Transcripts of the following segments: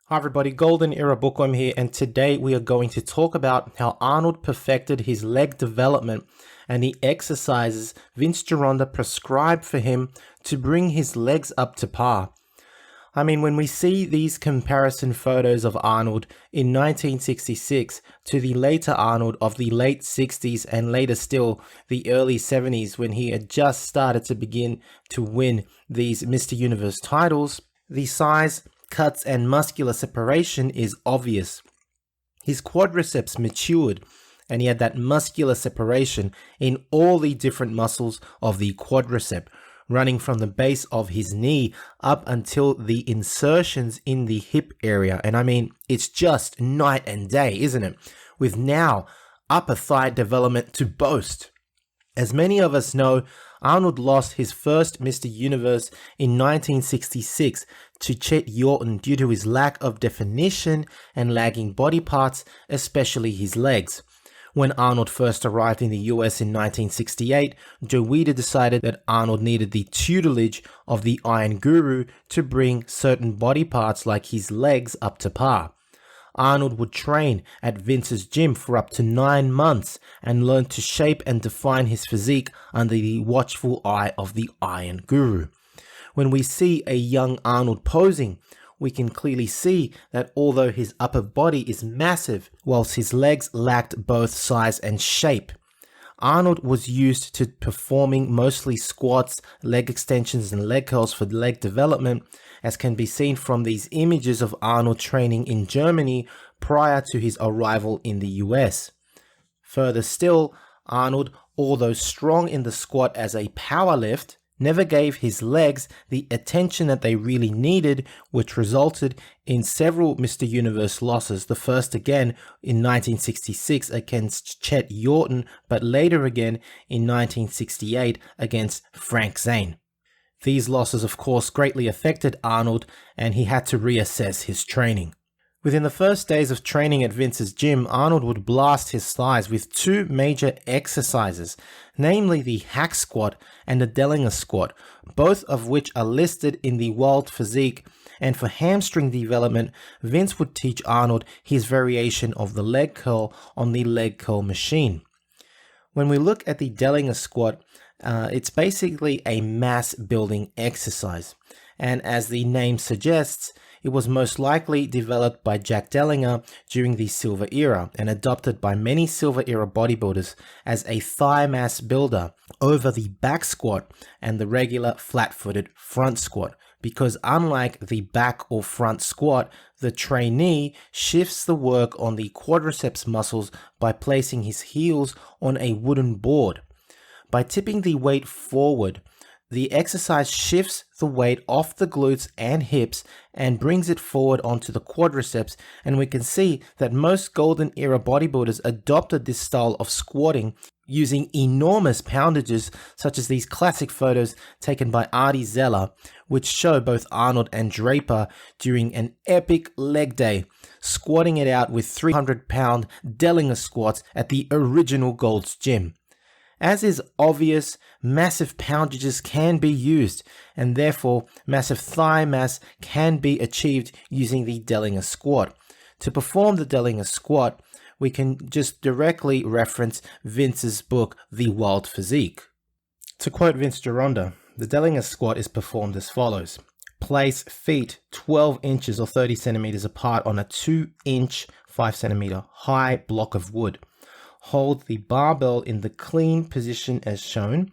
Hi everybody, Golden Era Bookworm here, and today we are going to talk about how Arnold perfected his leg development and the exercises Vince Gironda prescribed for him to bring his legs up to par. I mean, when we see these comparison photos of Arnold in 1966 to the later Arnold of the late 60s and later still the early 70s when he had just started to begin to win these Mr. Universe titles, the size, cuts and muscular separation is obvious. His quadriceps matured and he had that muscular separation in all the different muscles of the quadricep, running from the base of his knee up until the insertions in the hip area. And I mean, it's just night and day, isn't it? With now upper thigh development to boast. As many of us know, Arnold lost his first Mr. Universe in 1966 to Chet Yorton due to his lack of definition and lagging body parts, especially his legs. When Arnold first arrived in the US in 1968, Joe Weider decided that Arnold needed the tutelage of the Iron Guru to bring certain body parts like his legs up to par. Arnold would train at Vince's gym for up to 9 months and learn to shape and define his physique under the watchful eye of the Iron Guru. When we see a young Arnold posing, we can clearly see that although his upper body is massive, whilst his legs lacked both size and shape. Arnold was used to performing mostly squats, leg extensions and leg curls for leg development, as can be seen from these images of Arnold training in Germany prior to his arrival in the US. Further still, Arnold, although strong in the squat as a power lift, never gave his legs the attention that they really needed, which resulted in several Mr. Universe losses. The first again in 1966 against Chet Yorton, but later again in 1968 against Frank Zane. These losses, of course, greatly affected Arnold, and he had to reassess his training. Within the first days of training at Vince's gym, Arnold would blast his thighs with two major exercises, namely the hack squat and the Dellinger squat, both of which are listed in the World Physique. And for hamstring development, Vince would teach Arnold his variation of the leg curl on the leg curl machine. When we look at the Dellinger squat, it's basically a mass building exercise. And as the name suggests, it was most likely developed by Jack Dellinger during the Silver Era and adopted by many Silver Era bodybuilders as a thigh mass builder over the back squat and the regular flat-footed front squat, because unlike the back or front squat, the trainee shifts the work on the quadriceps muscles by placing his heels on a wooden board. By tipping the weight forward, the exercise shifts the weight off the glutes and hips and brings it forward onto the quadriceps, and we can see that most Golden Era bodybuilders adopted this style of squatting using enormous poundages, such as these classic photos taken by Artie Zeller, which show both Arnold and Draper during an epic leg day, squatting it out with 300-pound Dellinger squats at the original Gold's Gym. As is obvious, massive poundages can be used, and therefore massive thigh mass can be achieved using the Dellinger squat. To perform the Dellinger squat, we can just directly reference Vince's book, The World Physique. To quote Vince Gironda, the Dellinger squat is performed as follows. Place feet 12 inches or 30 centimeters apart on a 2-inch, 5 centimeter high block of wood. Hold the barbell in the clean position as shown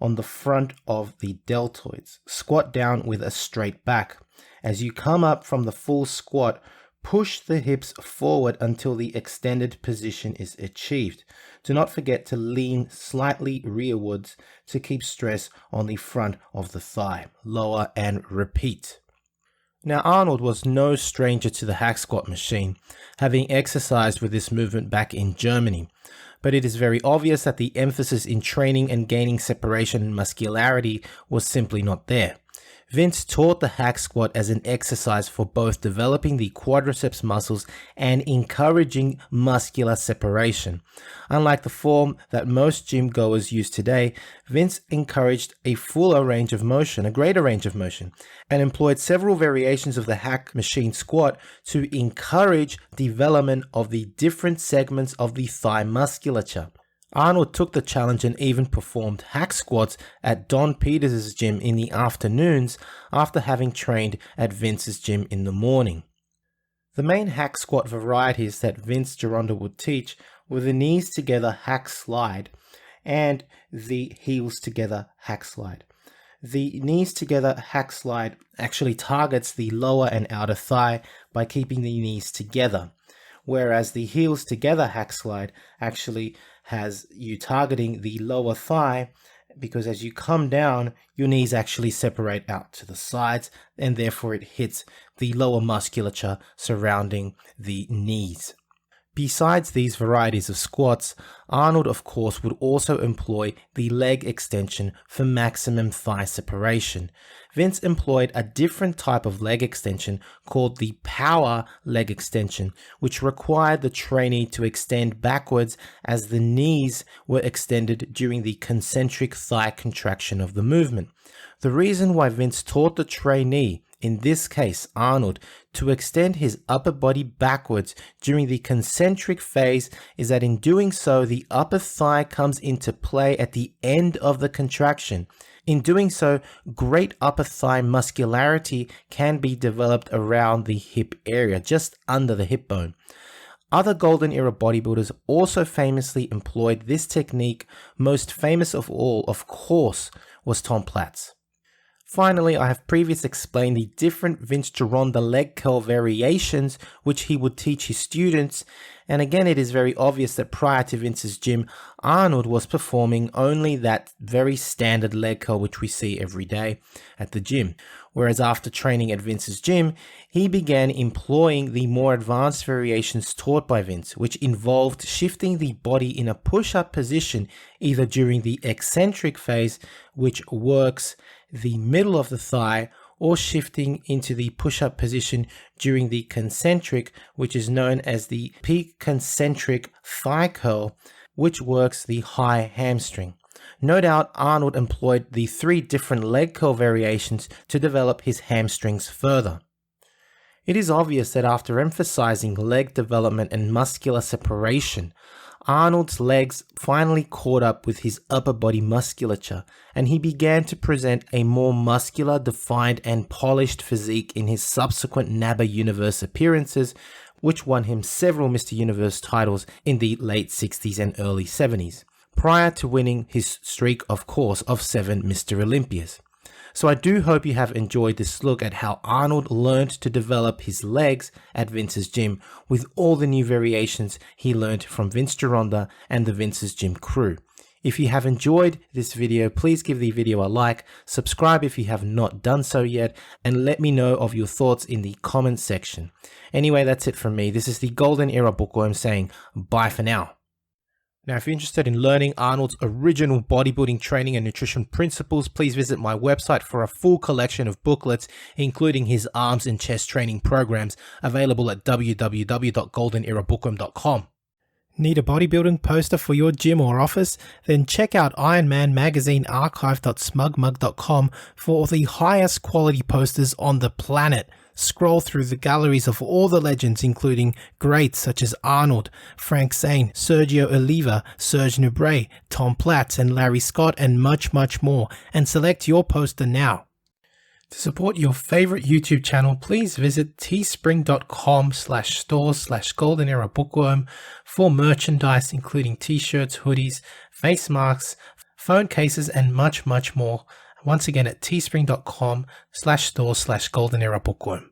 on the front of the deltoids. Squat down with a straight back. As you come up from the full squat, push the hips forward until the extended position is achieved. Do not forget to lean slightly rearwards to keep stress on the front of the thigh. Lower and repeat. Now, Arnold was no stranger to the hack squat machine, having exercised with this movement back in Germany. But it is very obvious that the emphasis in training and gaining separation and muscularity was simply not there. Vince taught the hack squat as an exercise for both developing the quadriceps muscles and encouraging muscular separation. Unlike the form that most gym goers use today, Vince encouraged a fuller range of motion, a greater range of motion, and employed several variations of the hack machine squat to encourage development of the different segments of the thigh musculature. Arnold took the challenge and even performed hack squats at Don Peters' gym in the afternoons after having trained at Vince's gym in the morning. The main hack squat varieties that Vince Gironda would teach were the knees together hack slide and the heels together hack slide. The knees together hack slide actually targets the lower and outer thigh by keeping the knees together, whereas the heels together hack slide actually has you targeting the lower thigh, because as you come down, your knees actually separate out to the sides, and therefore it hits the lower musculature surrounding the knees. Besides these varieties of squats, Arnold of course would also employ the leg extension for maximum thigh separation. Vince employed a different type of leg extension called the power leg extension, which required the trainee to extend backwards as the knees were extended during the concentric thigh contraction of the movement. The reason why Vince taught the trainee, in this case Arnold, to extend his upper body backwards during the concentric phase is that in doing so, the upper thigh comes into play at the end of the contraction. In doing so, great upper thigh muscularity can be developed around the hip area, just under the hip bone. Other Golden Era bodybuilders also famously employed this technique. Most famous of all, of course, was Tom Platz. Finally, I have previously explained the different Vince Gironda leg curl variations which he would teach his students, and again it is very obvious that prior to Vince's gym, Arnold was performing only that very standard leg curl which we see every day at the gym, whereas after training at Vince's gym, he began employing the more advanced variations taught by Vince, which involved shifting the body in a push-up position either during the eccentric phase, which works the middle of the thigh, or shifting into the push-up position during the concentric, which is known as the peak concentric thigh curl, which works the high hamstring. No doubt Arnold employed the 3 different leg curl variations to develop his hamstrings further. It is obvious that after emphasizing leg development and muscular separation, Arnold's legs finally caught up with his upper body musculature, and he began to present a more muscular, defined, and polished physique in his subsequent NABBA Universe appearances, which won him several Mr. Universe titles in the late 60s and early 70s, prior to winning his streak, of course, of 7 Mr. Olympias. So I do hope you have enjoyed this look at how Arnold learned to develop his legs at Vince's gym with all the new variations he learned from Vince Gironda and the Vince's Gym crew. If you have enjoyed this video, please give the video a like, subscribe if you have not done so yet, and let me know of your thoughts in the comment section. Anyway, that's it from me. This is the Golden Era Bookworm saying bye for now. Now, if you're interested in learning Arnold's original bodybuilding training and nutrition principles, please visit my website for a full collection of booklets, including his arms and chest training programs, available at www.goldenerabookworm.com. Need a bodybuilding poster for your gym or office? Then check out Iron Man Magazine archive.smugmug.com for the highest quality posters on the planet. Scroll through the galleries of all the legends, including greats such as Arnold, Frank Zane, Sergio Oliva, Serge Nubret, Tom Platz, and Larry Scott, and much, much more, and select your poster now. To support your favorite YouTube channel, please visit teespring.com/store/Golden Era Bookworm for merchandise, including t-shirts, hoodies, face masks, phone cases, and much, much more. Once again at teespring.com/store/Golden Era Bookworm.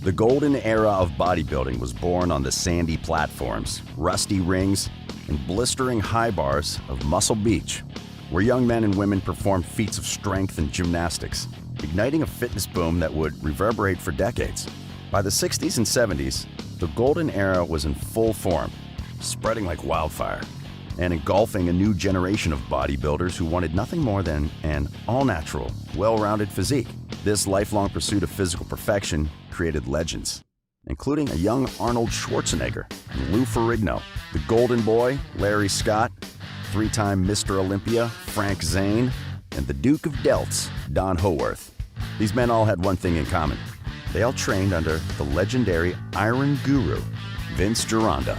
The golden era of bodybuilding was born on the sandy platforms, rusty rings, and blistering high bars of Muscle Beach, where young men and women performed feats of strength and gymnastics, igniting a fitness boom that would reverberate for decades. By the 60s and 70s, the golden era was in full form, spreading like wildfire, and engulfing a new generation of bodybuilders who wanted nothing more than an all-natural, well-rounded physique. This lifelong pursuit of physical perfection created legends, including a young Arnold Schwarzenegger and Lou Ferrigno, the Golden Boy, Larry Scott, three-time Mr. Olympia, Frank Zane, and the Duke of Delts, Don Howarth. These men all had one thing in common. They all trained under the legendary Iron Guru, Vince Gironda.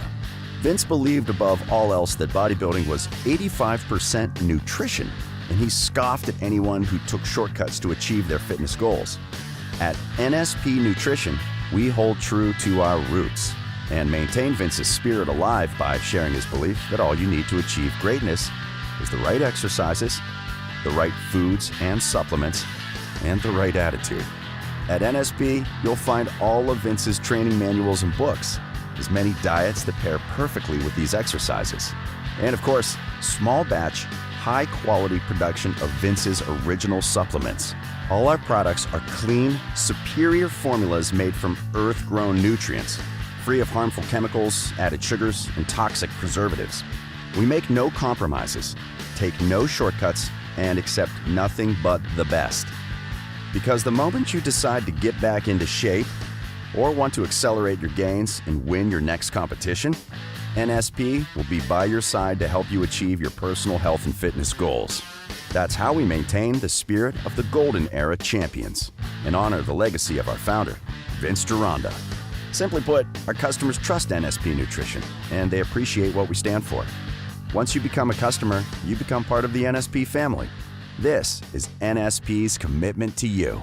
Vince believed above all else that bodybuilding was 85% nutrition, and he scoffed at anyone who took shortcuts to achieve their fitness goals. At NSP Nutrition, we hold true to our roots and maintain Vince's spirit alive by sharing his belief that all you need to achieve greatness is the right exercises, the right foods and supplements, and the right attitude. At NSP, you'll find all of Vince's training manuals and books, as many diets that pair perfectly with these exercises, and of course, small batch, high-quality production of Vince's original supplements. All our products are clean, superior formulas made from earth-grown nutrients, free of harmful chemicals, added sugars, and toxic preservatives. We make no compromises, take no shortcuts, and accept nothing but the best. Because the moment you decide to get back into shape or want to accelerate your gains and win your next competition, NSP will be by your side to help you achieve your personal health and fitness goals. That's how we maintain the spirit of the Golden Era champions and honor the legacy of our founder, Vince Gironda. Simply put, our customers trust NSP Nutrition, and they appreciate what we stand for. Once you become a customer, you become part of the NSP family. This is NSP's commitment to you.